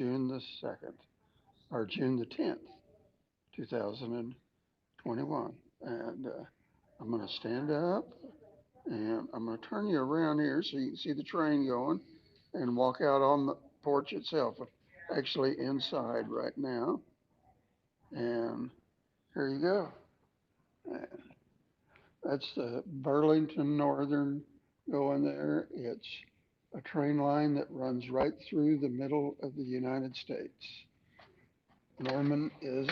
June the 2nd, or June the 10th, 2021. And I'm going to stand up and I'm going to turn you around here so you can see the train going and walk out on the porch itself. Actually, inside right now. And here you go. And that's the Burlington Northern going there. It's a train line that runs right through the middle of the United States. Norman is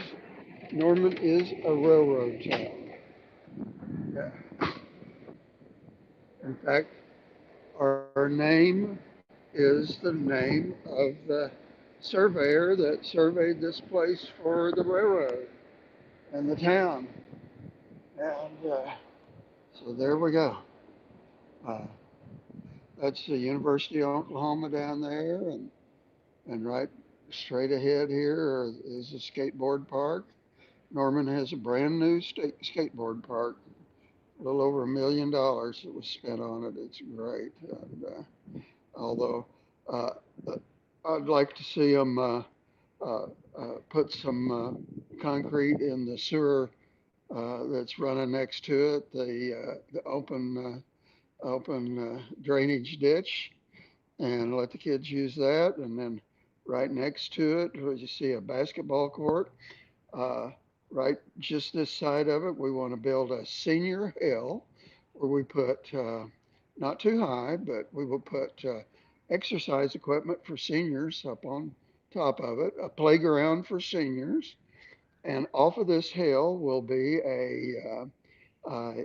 Norman is a railroad town. Yeah. In fact, our name is the name of the surveyor that surveyed this place for the railroad and the town. And so there we go. Uh, that's the University of Oklahoma down there, and right straight ahead here is a skateboard park. Norman has a brand new skateboard park. A little over $1 million that was spent on it. It's great. And, although uh, I'd like to see them put some concrete in the sewer that's running next to it, the open drainage ditch, and let the kids use that. And then right next to it, you see a basketball court. Uh, right just this side of it, we want to build a senior hill where we put, not too high, but we will put exercise equipment for seniors up on top of it, a playground for seniors, and off of this hill will be a, a,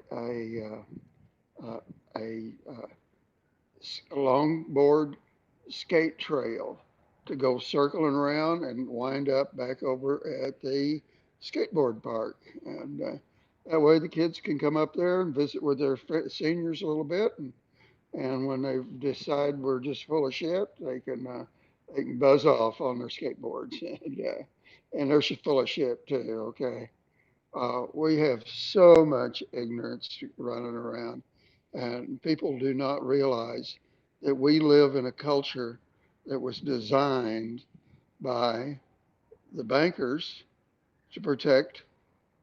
uh, a longboard skate trail to go circling around and wind up back over at the skateboard park. And that way the kids can come up there and visit with their seniors a little bit. And when they decide we're just full of shit, they can buzz off on their skateboards. And they're full of shit too, okay? We have so much ignorance running around, and people do not realize that we live in a culture that was designed by the bankers to protect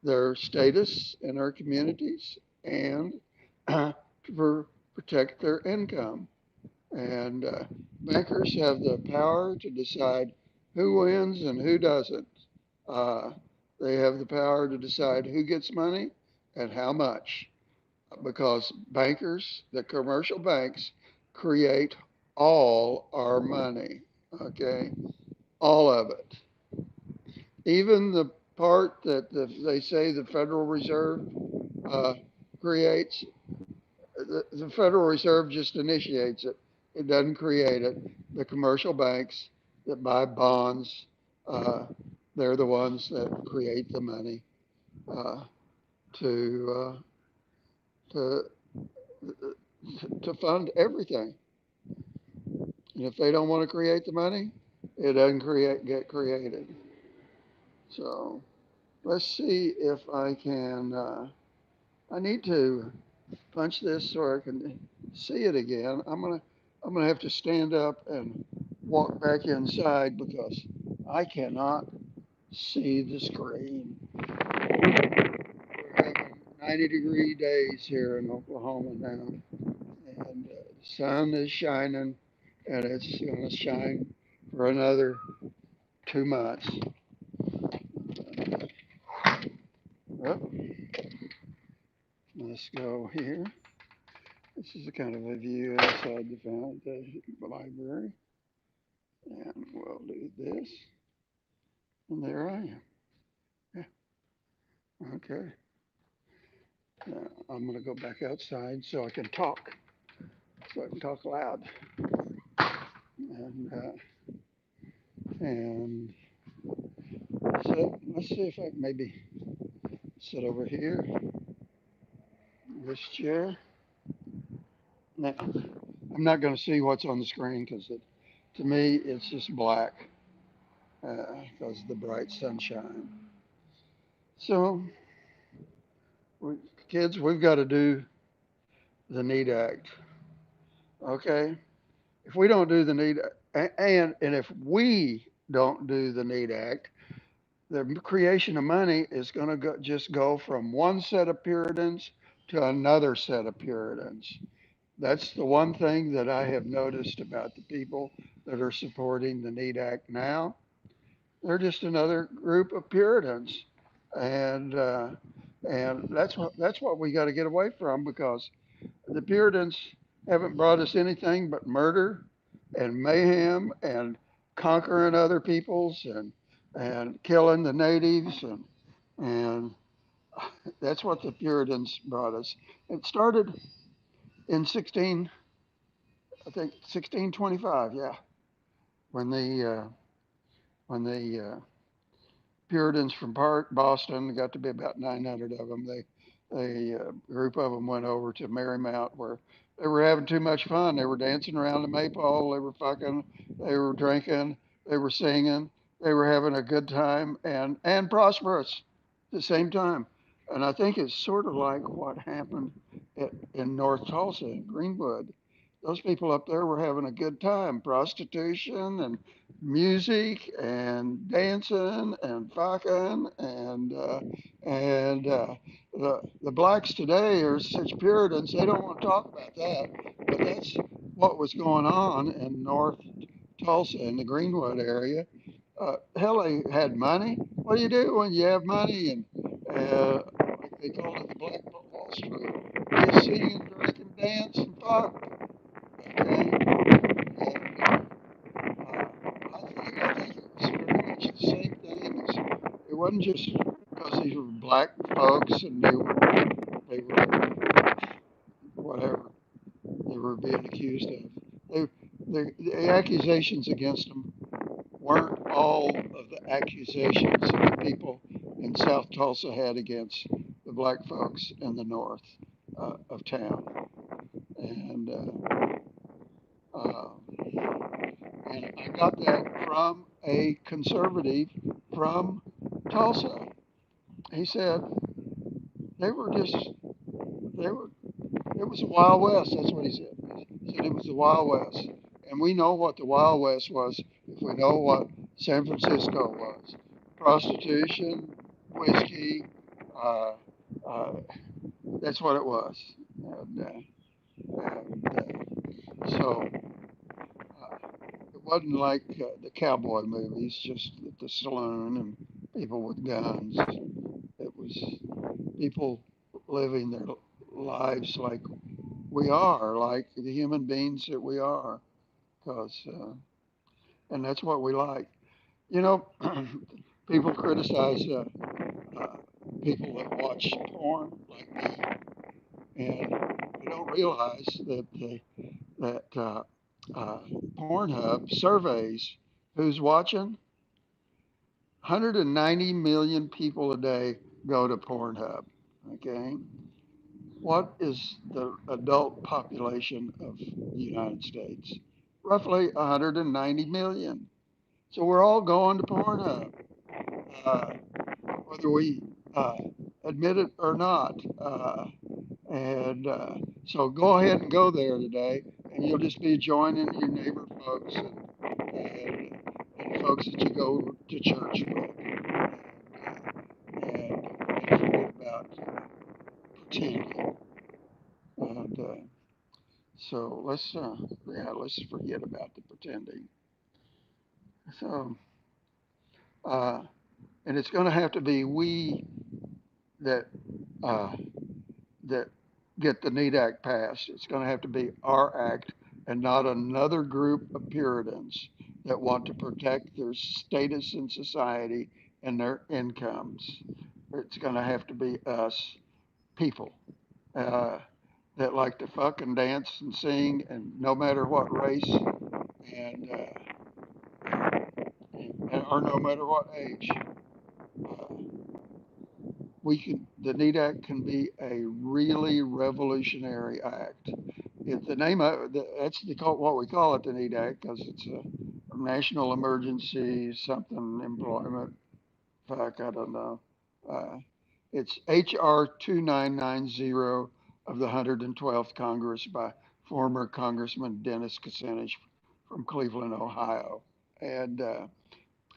their status in our communities and to protect their income. And bankers have the power to decide who wins and who doesn't. Uh, they have the power to decide who gets money and how much because bankers, the commercial banks, create all our money, okay? All of it. Even the part that they say the Federal Reserve uh, creates, the Federal Reserve just initiates it. It doesn't create it. The commercial banks that buy bonds, uh, they're the ones that create the money uh, to, to to fund everything. And if they don't want to create the money, it doesn't get created. So let's see if I can. I need to punch this so I can see it again. I'm gonna have to stand up and walk back inside because I cannot see the screen. We're having 90-degree days here in Oklahoma now, and the sun is shining, and it's going to shine for another 2 months. Oh, let's go here. This is a kind of a view inside the library. And we'll do this. And there I am. Yeah, okay. I'm going to go back outside so I can talk. So I can talk loud. And, uh, and so let's see if I can maybe sit over here, this chair. Now, I'm not going to see what's on the screen because to me it's just black because of the bright sunshine. So, we, kids, we've got to do the NEAT Act. Okay? If we don't do the NEAT and if we don't do the NEAT Act, the creation of money is going to just go from one set of Puritans to another set of Puritans. That's the one thing that I have noticed about the people that are supporting the NEAT Act now. They're just another group of Puritans, and that's what we got to get away from, because the Puritans haven't brought us anything but murder and mayhem and conquering other peoples and killing the natives, and that's what the Puritans brought us. It started in 16, I think 1625, yeah, when the Puritans from Boston, got to be about 900 of them. A group of them went over to Marymount, where they were having too much fun. They were dancing around the maypole. They were fucking. They were drinking. They were singing. They were having a good time and prosperous at the same time. And I think it's sort of like what happened in North Tulsa, in Greenwood. Those people up there were having a good time, prostitution and music and dancing and fucking and the blacks today are such Puritans, they don't want to talk about that, but that's what was going on in North Tulsa in the Greenwood area. Hell, they had money. What do you do when you have money? And like they called it, the Black Wall Street. You sing and drink and dance and fuck. Okay, and I think it was very much the same thing. It wasn't just because these were black folks and they were whatever they were being accused of. The accusations against them weren't all of the accusations that the people in South Tulsa had against the black folks in the north of town. And uh, and I got that from a conservative from Tulsa. He said they were just they were it was the Wild West. That's what he said. He said it was the Wild West, and we know what the Wild West was if we know what San Francisco was: prostitution, whiskey. Uh, uh, that's what it was. So it wasn't like the cowboy movies, just at the saloon and people with guns. It was people living their lives like we are, like the human beings that we are, because and that's what we like. You know, people criticize uh, people that watch porn like me, and they don't realize that Pornhub surveys who's watching. 190 million people a day go to Pornhub. Okay, what is the adult population of the United States? Roughly 190 million. So we're all going to Pornhub, uh, whether we uh, admit it or not. And so go ahead and go there today, and you'll just be joining your neighbor folks and folks that you go to church with, and forget about pretending. And so let's forget about the pretending. So uh, and it's going to have to be we that uh, that get the NEAT Act passed. It's going to have to be our act and not another group of Puritans that want to protect their status in society and their incomes. It's going to have to be us people uh, that like to fuck and dance and sing, and no matter what race and, or no matter what age. Uh, the NEAT Act can be a really revolutionary act. It's the name of that's what we call it, the NEAT Act, because it's a national emergency, something employment. Fuck, I don't know. Uh, it's HR 2990 of the 112th Congress by former Congressman Dennis Kucinich from Cleveland, Ohio. And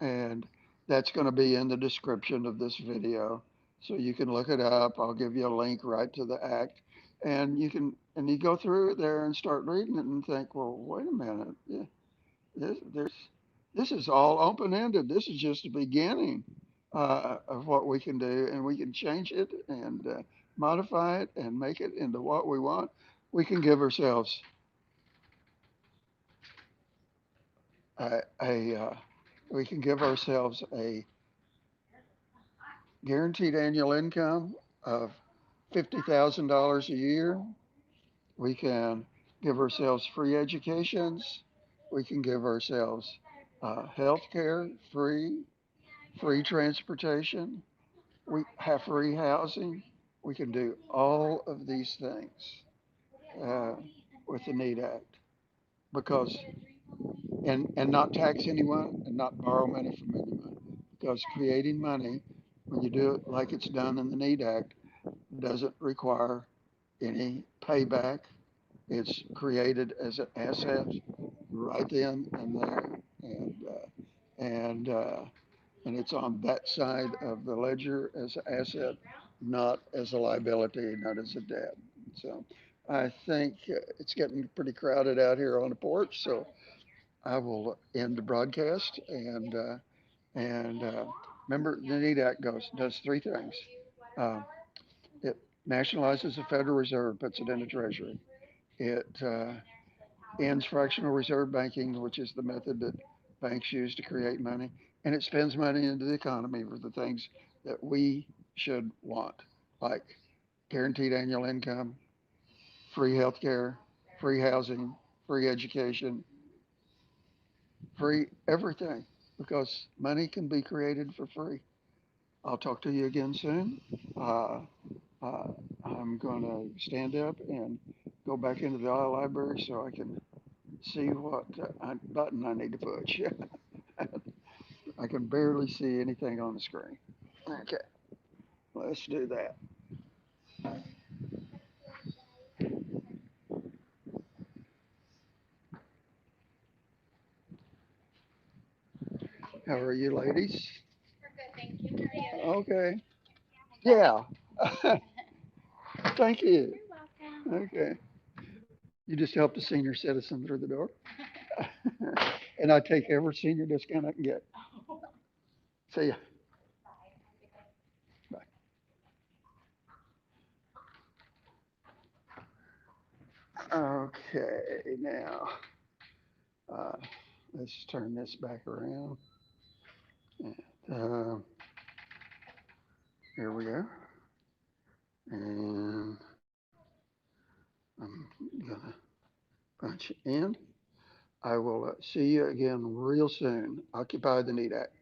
And that's going to be in the description of this video. So you can look it up. I'll give you a link right to the act. And you go through it there and start reading it and think, well, wait a minute. Yeah, there's, this is all open ended. This is just the beginning of what we can do, and we can change it and modify it and make it into what we want. We can give ourselves a we can give ourselves a guaranteed annual income of $50,000 a year. We can give ourselves free educations. We can give ourselves health care, free transportation. We have free housing. We can do all of these things uh, with the NEAT Act because, and not tax anyone and not borrow money from anyone. Because creating money, when you do it like it's done in the NEAT Act, doesn't require any payback. It's created as an asset right then and there, and and it's on that side of the ledger as an asset, not as a liability, not as a debt. So I think it's getting pretty crowded out here on the porch, so I will end the broadcast and remember the NEAT Act does three things. Uh, it nationalizes the Federal Reserve, puts it in the Treasury. It ends fractional reserve banking, which is the method that banks use to create money, and it spends money into the economy for the things that we should want, like guaranteed annual income, free health care, free housing, free education, free everything, because money can be created for free. I'll talk to you again soon. Uh, uh, I'm going to stand up and go back into the library so I can see what button I need to push. I can barely see anything on the screen. Okay, let's do that. How are you, ladies? Okay. Yeah. Thank you. Okay. You just helped a senior citizen through the door. And I take every senior discount I can get. See ya. Bye. Okay, now uh, let's turn this back around. Uh, Here we go. And I'm gonna punch in. I will see you again real soon. Occupy the NEAT Act.